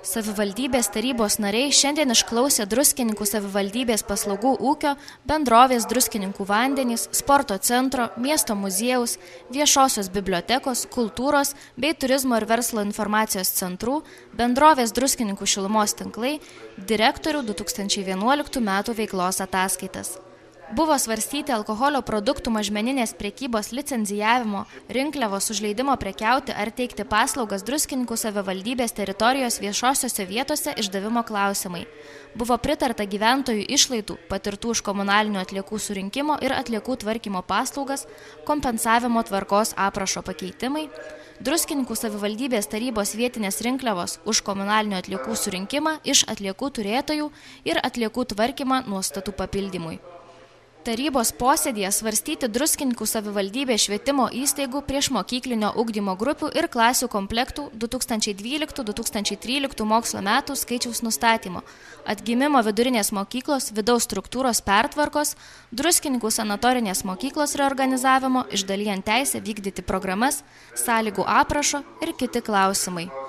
Savivaldybės tarybos nariai šiandien išklausė Druskininkų savivaldybės paslaugų ūkio, bendrovės Druskininkų vandenys, sporto centro, miesto muziejaus, viešosios bibliotekos, kultūros bei turizmo ir verslo informacijos centrų, bendrovės Druskininkų šilumos tinklai, direktorių 2011 metų veiklos ataskaitas. Buvo svarstyti alkoholio produktų mažmeninės prekybos licencijavimo, rinkliavos užleidimo prekiauti ar teikti paslaugas Druskininkų savivaldybės teritorijos viešosiose vietose išdavimo klausimai. Buvo pritarta gyventojų išlaidų patirtų už komunalinių atliekų surinkimo ir atliekų tvarkymo paslaugas, kompensavimo tvarkos aprašo pakeitimai, Druskininkų savivaldybės tarybos vietinės rinkliavos už komunalinių atliekų surinkimą iš atliekų turėtojų ir atliekų tvarkymą nuostatų papildymui. Tarybos posėdėje svarstyti Druskininkų savivaldybės švietimo įstaigų priešmokyklinio ugdymo grupių ir klasių komplektų 2012-2013 mokslo metų skaičiaus nustatymo, atgimimo vidurinės mokyklos vidaus struktūros pertvarkos, Druskininkų sanatorinės mokyklos reorganizavimo, išdalijant teisę vykdyti programas, sąlygų aprašo ir kiti klausimai.